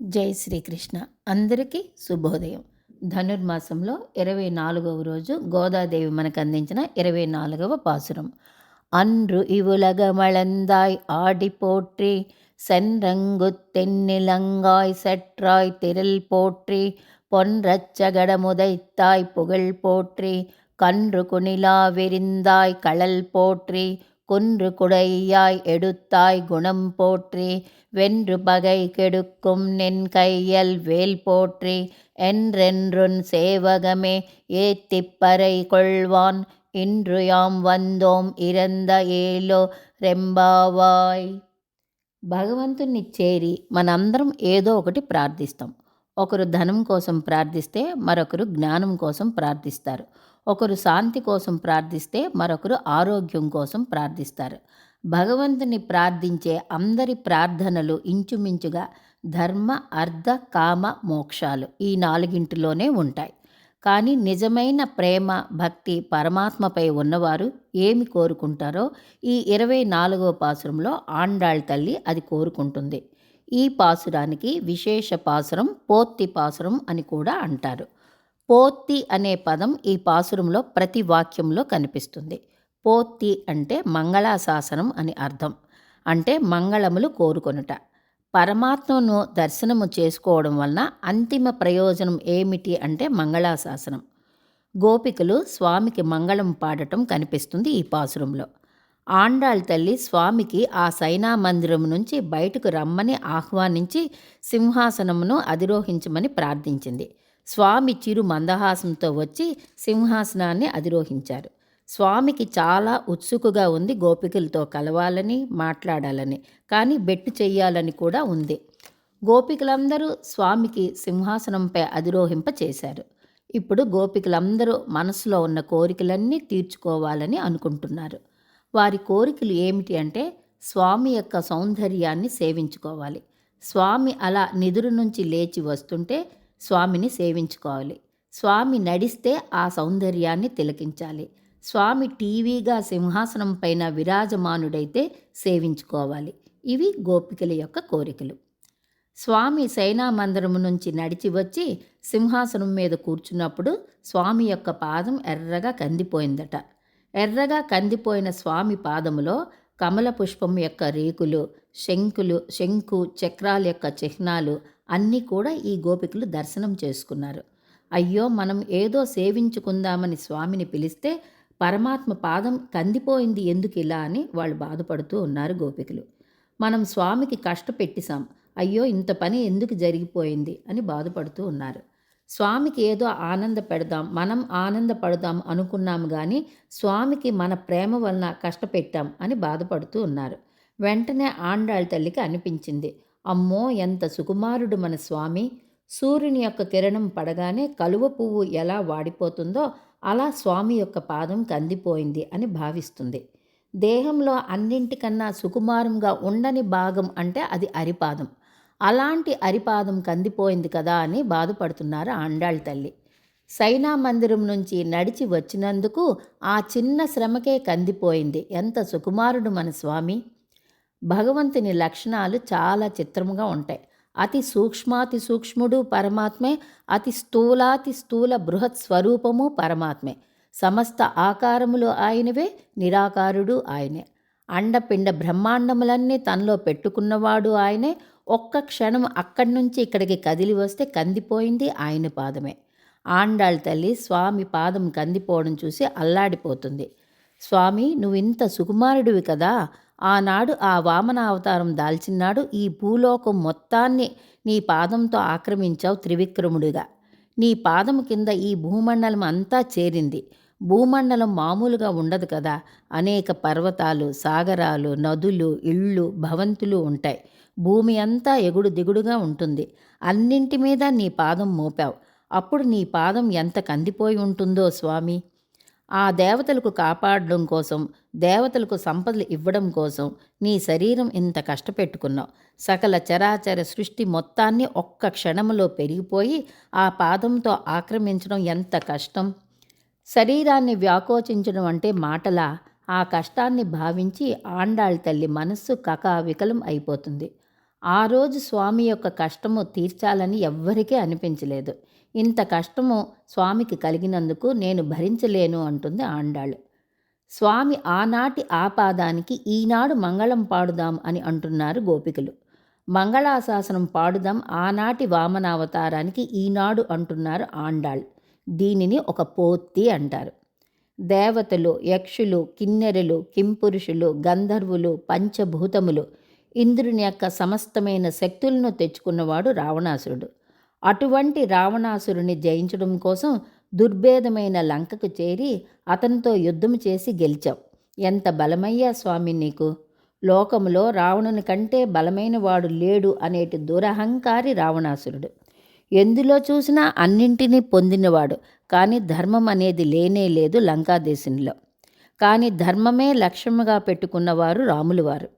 జై శ్రీకృష్ణ. అందరికీ శుభోదయం. ధనుర్మాసంలో 24వ రోజు గోదాదేవి మనకు అందించిన 24వ పాసురం. அன்று இவுலகமளந்தாய் ஆடி போற்றி சென்றங்குத் தென்னிலங்காய் சற்றாய் திரள் போற்றி பொன்றச்சகடமுதைத்தாய் புகழ் போற்றி கன்று குணிலா விரிந்தாய் களல் போற்றி குன்று குடையாய் எடுத்தாய் குணம் போற்றி வென்று பகை கெடுக்கும் நின் கையல் வேல் போற்றி என்றென்றுன் சேவகமே ஏத்திப்பறை கொள்வான் ఇండ్రు యాం వందోం ఇరంద ఏలో రెంబావాయ్. భగవంతుణ్ణి చేరి మనందరం ఏదో ఒకటి ప్రార్థిస్తాం. ఒకరు ధనం కోసం ప్రార్థిస్తే మరొకరు జ్ఞానం కోసం ప్రార్థిస్తారు. ఒకరు శాంతి కోసం ప్రార్థిస్తే మరొకరు ఆరోగ్యం కోసం ప్రార్థిస్తారు. భగవంతుని ప్రార్థించే అందరి ప్రార్థనలు ఇంచుమించుగా ధర్మ, అర్థ, కామ, మోక్షాలు ఈ నాలుగింటిలోనే ఉంటాయి. కానీ నిజమైన ప్రేమ, భక్తి పరమాత్మపై ఉన్నవారు ఏమి కోరుకుంటారో ఈ 24వ పాసురంలో ఆండాళ్ తల్లి అది కోరుకుంటుంది. ఈ పాసురానికి విశేష పాసురం పోత్తి పాసురం అని కూడా అంటారు. పోత్తి అనే పదం ఈ పాసురంలో ప్రతి వాక్యంలో కనిపిస్తుంది. పోత్తి అంటే మంగళాశాసనం అని అర్థం. అంటే మంగళములు కోరుకొనుట. పరమాత్మను దర్శనము చేసుకోవడం వలన అంతిమ ప్రయోజనం ఏమిటి అంటే మంగళాశాసనం. గోపికలు స్వామికి మంగళం పాడటం కనిపిస్తుంది ఈ పాసురంలో. ఆండాళ్ తల్లి స్వామికి ఆ సైనా మందిరం నుంచి బయటకు రమ్మని ఆహ్వానించి సింహాసనమును అధిరోహించమని ప్రార్థించింది. స్వామి చిరు మందహాసంతో వచ్చి సింహాసనాన్ని అధిరోహించారు. స్వామికి చాలా ఉత్సుకగా ఉంది గోపికలతో కలవాలని, మాట్లాడాలని, కానీ బెట్టు చెయ్యాలని కూడా ఉంది. గోపికలందరూ స్వామికి సింహాసనంపై అధిరోహింప చేశారు. ఇప్పుడు గోపికలందరూ మనసులో ఉన్న కోరికలన్నీ తీర్చుకోవాలని అనుకుంటున్నారు. వారి కోరికలు ఏమిటి అంటే స్వామి యొక్క సౌందర్యాన్ని సేవించుకోవాలి. స్వామి అలా నిదురు నుంచి లేచి వస్తుంటే స్వామిని సేవించుకోవాలి. స్వామి నడిస్తే ఆ సౌందర్యాన్ని తిలకించాలి. స్వామి టీవీగా సింహాసనం పైన విరాజమానుడైతే సేవించుకోవాలి. ఇవి గోపికల యొక్క కోరికలు. స్వామి సైనా మందిరము నుంచి నడిచి వచ్చి సింహాసనం మీద కూర్చున్నప్పుడు స్వామి యొక్క పాదం ఎర్రగా కందిపోయిందట. ఎర్రగా కందిపోయిన స్వామి పాదములో కమల పుష్పం యొక్క రేకులు, శంకు చక్రాల యొక్క చిహ్నాలు అన్నీ కూడా ఈ గోపికలు దర్శనం చేసుకున్నారు. అయ్యో, మనం ఏదో సేవించుకుందామని స్వామిని పిలిస్తే పరమాత్మ పాదం కందిపోయింది ఎందుకు ఇలా అని వాళ్ళు బాధపడుతూ ఉన్నారు గోపికలు. మనం స్వామికి కష్టపెట్టిసాం, అయ్యో ఇంత పని ఎందుకు జరిగిపోయింది అని బాధపడుతూ ఉన్నారు. స్వామికి ఏదో ఆనంద పెడదాం, మనం ఆనందపడదాం అనుకున్నాము కానీ స్వామికి మన ప్రేమ వలన కష్టపెట్టాం అని బాధపడుతూ ఉన్నారు. వెంటనే ఆండాళ్ తల్లికి అనిపించింది, అమ్మో ఎంత సుకుమారుడు మన స్వామి. సూర్యుని యొక్క కిరణం పడగానే కలువ పువ్వు ఎలా వాడిపోతుందో అలా స్వామి యొక్క పాదం కందిపోయింది అని భావిస్తుంది. దేహంలో అన్నింటికన్నా సుకుమారంగా ఉండని భాగం అంటే అది అరిపాదం. అలాంటి అరిపాదం కందిపోయింది కదా అని బాధపడుతున్నారు ఆండాళ్ తల్లి. సైనా మందిరం నుంచి నడిచి వచ్చినందుకు ఆ చిన్న శ్రమకే కందిపోయింది. ఎంత సుకుమారుడు మన స్వామి. భగవంతుని లక్షణాలు చాలా చిత్రముగా ఉంటాయి. అతి సూక్ష్మాతి సూక్ష్ముడు పరమాత్మే, అతి స్థూలాతి స్థూల బృహత్ స్వరూపము పరమాత్మే. సమస్త ఆకారములు ఆయనవే, నిరాకారుడు ఆయనే. అండపిండ బ్రహ్మాండములన్నీ తనలో పెట్టుకున్నవాడు ఆయనే. ఒక్క క్షణం అక్కడి నుంచి ఇక్కడికి కదిలి వస్తే కందిపోయింది ఆయన పాదమే. ఆండాళ్ తల్లి స్వామి పాదం కందిపోవడం చూసి అల్లాడిపోతుంది. స్వామి, నువ్వు ఇంత సుకుమారుడివి కదా, ఆనాడు ఆ వామన అవతారం దాల్చినాడు ఈ భూలోకం మొత్తాన్ని నీ పాదంతో ఆక్రమించావు త్రివిక్రముడిగా. నీ పాదము కింద ఈ భూమండలం అంతా చేరింది. భూమండలం మామూలుగా ఉండదు కదా, అనేక పర్వతాలు, సాగరాలు, నదులు, ఇళ్ళు, భవంతులు ఉంటాయి. భూమి అంతా ఎగుడు దిగుడుగా ఉంటుంది. అన్నింటి మీద నీ పాదం మోపావు. అప్పుడు నీ పాదం ఎంత కందిపోయి ఉంటుందో స్వామి. ఆ దేవతలకు కాపాడడం కోసం, దేవతలకు సంపదలు ఇవ్వడం కోసం నీ శరీరం ఇంత కష్టపెట్టుకున్నావు. సకల చరాచర సృష్టి మొత్తాన్ని ఒక్క క్షణంలో పెరిగిపోయి ఆ పాదంతో ఆక్రమించడం ఎంత కష్టం. శరీరాన్ని వ్యాకోచించడం అంటే మాటలా? ఆ కష్టాన్ని భావించి ఆండాళ్ తల్లి మనస్సు కకావికలం అయిపోతుంది. ఆ రోజు స్వామి యొక్క కష్టము తీర్చాలని ఎవ్వరికీ అనిపించలేదు. ఇంత కష్టము స్వామికి కలిగినందుకు నేను భరించలేను అంటుంది ఆండాళ్. స్వామి ఆనాటి ఆపాదానికి ఈనాడు మంగళం పాడుదాం అని అంటున్నారు గోపికలు. మంగళాశాసనం పాడుదాం ఆనాటి వామనావతారానికి ఈనాడు అంటున్నారు ఆండాళ్. దీనిని ఒక పోత్తి అంటారు. దేవతలు, యక్షులు, కిన్నెరలు, కింపురుషులు, గంధర్వులు, పంచభూతములు, ఇంద్రుని యొక్క సమస్తమైన శక్తులను తెచ్చుకున్నవాడు రావణాసురుడు. అటువంటి రావణాసురుని జయించడం కోసం దుర్భేదమైన లంకకు చేరి అతనితో యుద్ధం చేసి గెలిచావు. ఎంత బలమయ్యా స్వామి నీకు! లోకములో రావణుని కంటే బలమైన వాడు లేడు అనేటి దురహంకారి రావణాసురుడు. ఎందులో చూసినా అన్నింటినీ పొందినవాడు. కానీ ధర్మం అనేది లేనే లేదు లంకాదేశంలో. కానీ ధర్మమే లక్ష్యముగా పెట్టుకున్నవారు రాములవారు.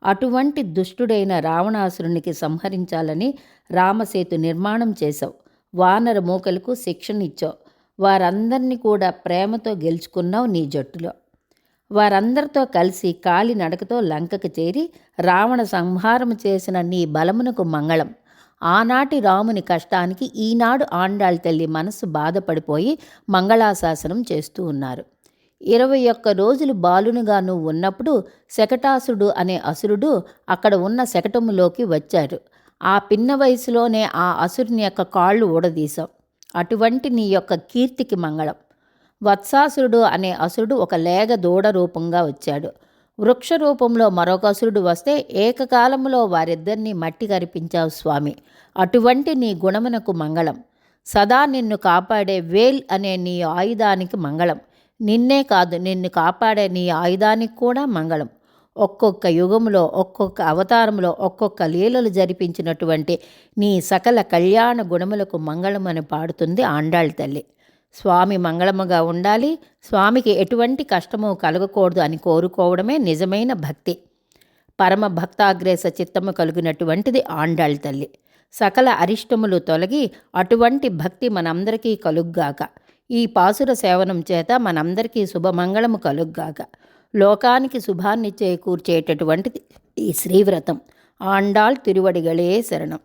అటువంటి దుష్టుడైన రావణాసురునికి సంహరించాలని రామసేతు నిర్మాణం చేశావు. వానర మూకలకు శిక్షణ ఇచ్చావు. వారందరినీ కూడా ప్రేమతో గెలుచుకున్నావు నీ జట్టులో. వారందరితో కలిసి కాలి నడకతో లంకకు చేరి రావణ సంహారం చేసిన నీ బలమునకు మంగళం. ఆనాటి రాముని కష్టానికి ఈనాడు ఆండాళ్ తల్లి మనస్సు బాధపడిపోయి మంగళాశాసనం చేస్తూ ఉన్నారు. 21 రోజులు బాలునిగా నువ్వు ఉన్నప్పుడు శకటాసురుడు అనే అసురుడు అక్కడ ఉన్న శకటములోకి వచ్చారు. ఆ పిన్న వయసులోనే ఆ అసురుని యొక్క కాళ్ళు ఊడదీశావు. అటువంటి నీ యొక్క కీర్తికి మంగళం. వత్సాసురుడు అనే అసురుడు ఒక లేగ దూడ రూపంగా వచ్చాడు. వృక్ష రూపంలో మరొక అసురుడు వస్తే ఏకకాలంలో వారిద్దరినీ మట్టి కరిపించావు స్వామి. అటువంటి నీ గుణమునకు మంగళం. సదా నిన్ను కాపాడే వేల్ అనే నీ ఆయుధానికి మంగళం. నిన్నే కాదు, నిన్ను కాపాడే నీ ఆయుధానికి కూడా మంగళం. ఒక్కొక్క యుగంలో, ఒక్కొక్క అవతారంలో, ఒక్కొక్క లీలలు జరిపించినటువంటి నీ సకల కళ్యాణ గుణములకు మంగళమని పాడుతుంది ఆండాళ్ తల్లి. స్వామి మంగళముగా ఉండాలి, స్వామికి ఎటువంటి కష్టము కలగకూడదు అని కోరుకోవడమే నిజమైన భక్తి. పరమ భక్తాగ్రేస చిత్తము కలిగినటువంటిది ఆండాళ్ తల్లి. సకల అరిష్టములు తొలగి అటువంటి భక్తి మనందరికీ కలుగ్గాక. ఈ పాసుర సేవనం చేత మనందరికీ శుభమంగళము కలుగ్గాక. లోకానికి శుభాన్ని చేకూర్చేటటువంటిది ఈ శ్రీవ్రతం. ఆండాళ్ తిరువడిగళే శరణం.